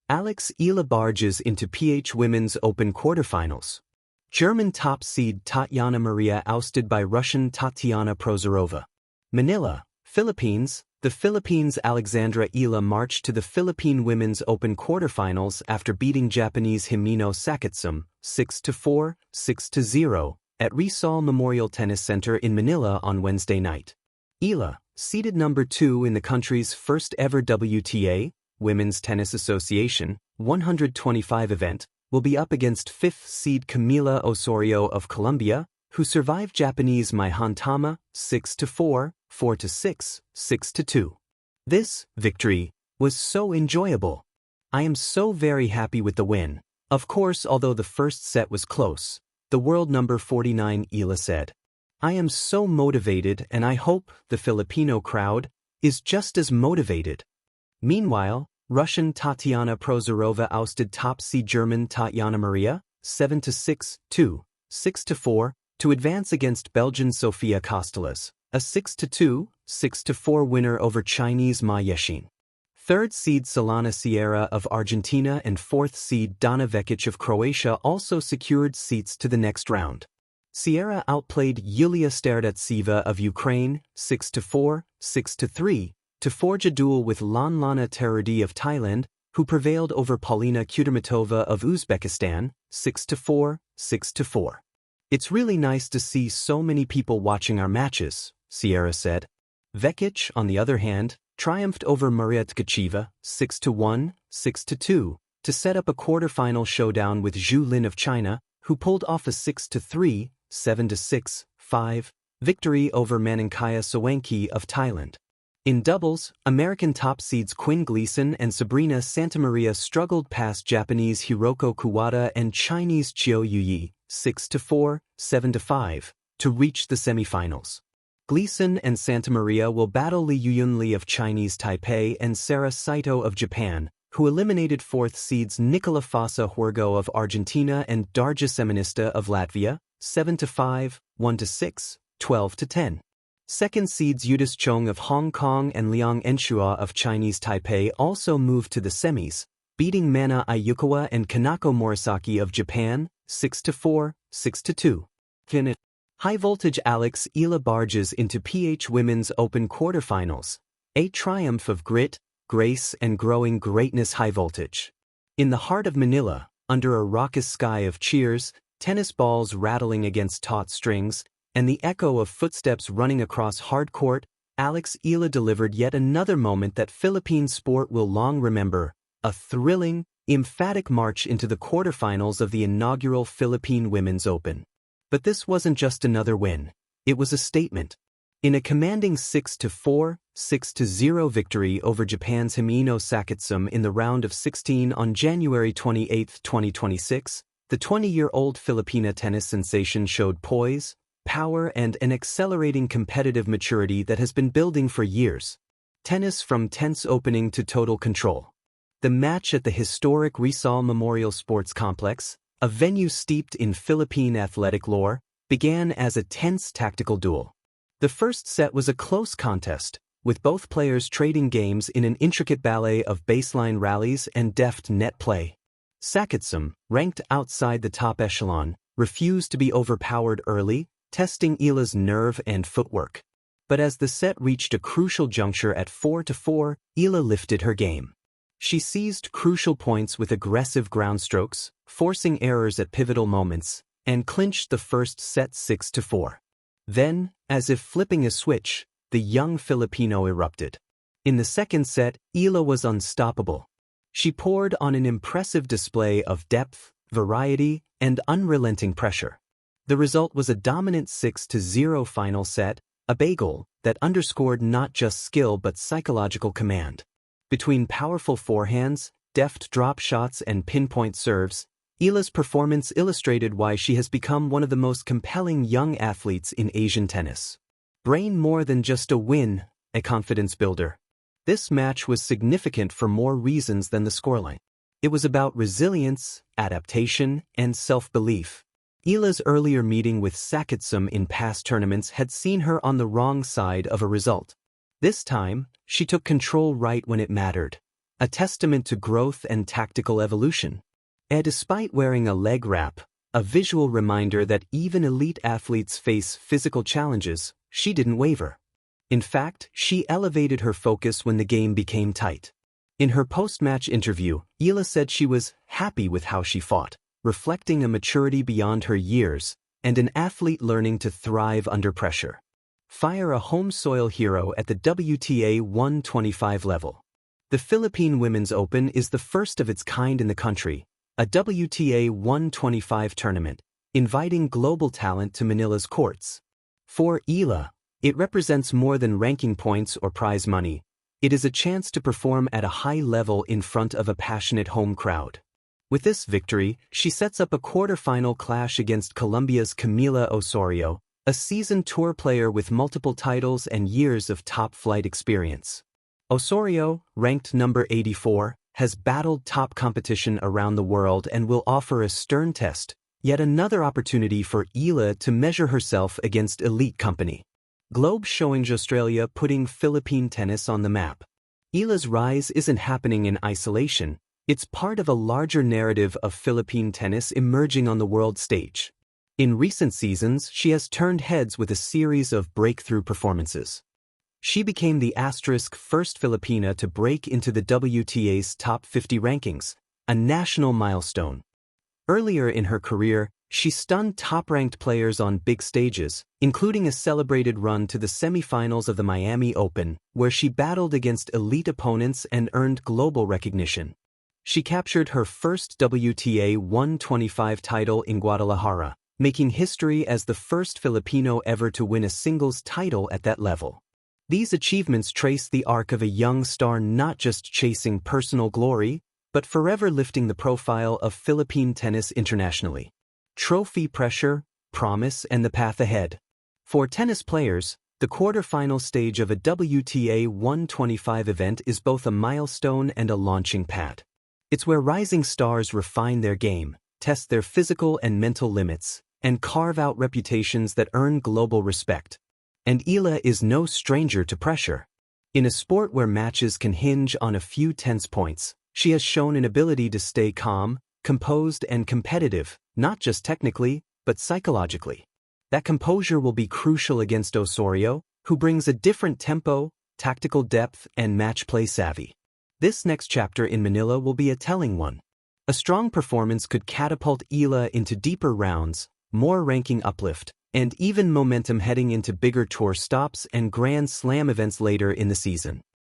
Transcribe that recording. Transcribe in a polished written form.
Eala barges into PH Women's Open quarterfinals. German top seed Tatiana Maria ousted by Russian Tatiana Prozorova. Manila, Philippines. The Philippines' Alexandra Eala marched to the Philippine Women's Open quarterfinals after beating Japanese Himino Sakitsum 6-4, 6-0 at Rizal Memorial Tennis Center in Manila on Wednesday night. Eala, seeded number 2 in the country's first ever WTA, Women's Tennis Association, 125 event, will be up against 5th seed Camila Osorio of Colombia, who survived Japanese Mai Hantama 6-4, 4-6, 6-2. This victory was so enjoyable. I am so very happy with the win. Of course, although the first set was close, the world number 49 Eala said. I am so motivated and I hope the Filipino crowd is just as motivated. Meanwhile, Russian Tatiana Prozorova ousted top seed German Tatiana Maria 7-6, 2, 6-4 to advance against Belgian Sofia Kosteles, a 6-2, 6-4 winner over Chinese Ma Yexin. Third seed Solana Sierra of Argentina and fourth seed Dana Vekic of Croatia also secured seats to the next round. Sierra outplayed Yulia Stardutseva of Ukraine 6-4, 6-3 to forge a duel with Lanlana Terudi of Thailand, who prevailed over Paulina Kudermetova of Uzbekistan 6-4, 6-4. It's really nice to see so many people watching our matches, Sierra said. Vekic, on the other hand, triumphed over Maria Tkacheva 6-1, 6-2 to set up a quarterfinal showdown with Zhu Lin of China, who pulled off a 6-3, 7-6, 5 victory over Maninkaya Sawanki of Thailand. In doubles, American top seeds Quinn Gleason and Sabrina Santamaria struggled past Japanese Hiroko Kuwata and Chinese Chiao Yuyi 6-4, 7-5 to reach the semifinals. Gleason and Santamaria will battle Li Yuyun of Chinese Taipei and Sarah Saito of Japan, who eliminated fourth seeds Nicola Fossa Huergo of Argentina and Darja Seminista of Latvia 7-5, 1-6, 12-10. Second seeds Yudis Chong of Hong Kong and Liang Enshua of Chinese Taipei also moved to the semis, beating Mana Ayukawa and Kanako Morisaki of Japan 6-4, 6-2. High voltage Eala barges into PH Women's Open quarterfinals, a triumph of grit, grace and growing greatness. High voltage. In the heart of Manila, under a raucous sky of cheers, tennis balls rattling against taut strings, and the echo of footsteps running across hard court, Eala delivered yet another moment that Philippine sport will long remember, a thrilling, emphatic march into the quarterfinals of the inaugural Philippine Women's Open. But this wasn't just another win, it was a statement. In a commanding 6-4, 6-0 victory over Japan's Himino Sakitsum in the round of 16 on January 28, 2026, the 20-year-old Filipina tennis sensation showed poise, power and an accelerating competitive maturity that has been building for years. Tennis from tense opening to total control. The match at the historic Rizal Memorial Sports Complex, a venue steeped in Philippine athletic lore, began as a tense tactical duel. The first set was a close contest, with both players trading games in an intricate ballet of baseline rallies and deft net play. Sakitsum, ranked outside the top echelon, refused to be overpowered early, testing Eala's nerve and footwork. But as the set reached a crucial juncture at 4-4, Eala lifted her game. She seized crucial points with aggressive ground strokes, forcing errors at pivotal moments, and clinched the first set 6-4. Then, as if flipping a switch, the young Filipino erupted. In the second set, Eala was unstoppable. She poured on an impressive display of depth, variety, and unrelenting pressure. The result was a dominant 6-0 final set, a bagel that underscored not just skill but psychological command. Between powerful forehands, deft drop shots and pinpoint serves, Eala's performance illustrated why she has become one of the most compelling young athletes in Asian tennis. Brain more than just a win, a confidence builder. This match was significant for more reasons than the scoreline. It was about resilience, adaptation, and self-belief. Eala's earlier meeting with Sakitsum in past tournaments had seen her on the wrong side of a result. This time, she took control right when it mattered. a testament to growth and tactical evolution. And despite wearing a leg wrap, a visual reminder that even elite athletes face physical challenges, she didn't waver. In fact, she elevated her focus when the game became tight. In her post-match interview, Eala said she was happy with how she fought, reflecting a maturity beyond her years and an athlete learning to thrive under pressure. Fire a home soil hero at the WTA 125 level. The Philippine Women's Open is the first of its kind in the country, a WTA 125 tournament, inviting global talent to Manila's courts. For Eala, it represents more than ranking points or prize money. It is a chance to perform at a high level in front of a passionate home crowd. With this victory, she sets up a quarterfinal clash against Colombia's Camila Osorio, a seasoned tour player with multiple titles and years of top-flight experience. Osorio, ranked number 84, has battled top competition around the world and will offer a stern test, yet another opportunity for Eala to measure herself against elite company. Globe showing Australia putting Philippine tennis on the map. Eala's rise isn't happening in isolation, it's part of a larger narrative of Philippine tennis emerging on the world stage. In recent seasons, she has turned heads with a series of breakthrough performances. She became the first Filipina to break into the WTA's top 50 rankings, a national milestone. Earlier in her career, she stunned top-ranked players on big stages, including a celebrated run to the semifinals of the Miami Open, where she battled against elite opponents and earned global recognition. She captured her first WTA 125 title in Guadalajara, making history as the first Filipino ever to win a singles title at that level. These achievements trace the arc of a young star not just chasing personal glory, but forever lifting the profile of Philippine tennis internationally. Trophy pressure, promise, and the path ahead. For tennis players, the quarterfinal stage of a WTA 125 event is both a milestone and a launching pad. It's where rising stars refine their game, test their physical and mental limits, and carve out reputations that earn global respect. And Eala is no stranger to pressure. In a sport where matches can hinge on a few tense points, she has shown an ability to stay calm, composed, and competitive, not just technically, but psychologically. That composure will be crucial against Osorio, who brings a different tempo, tactical depth, and match play savvy. This next chapter in Manila will be a telling one. A strong performance could catapult Eala into deeper rounds, more ranking uplift, and even momentum heading into bigger tour stops and Grand Slam events later in the season.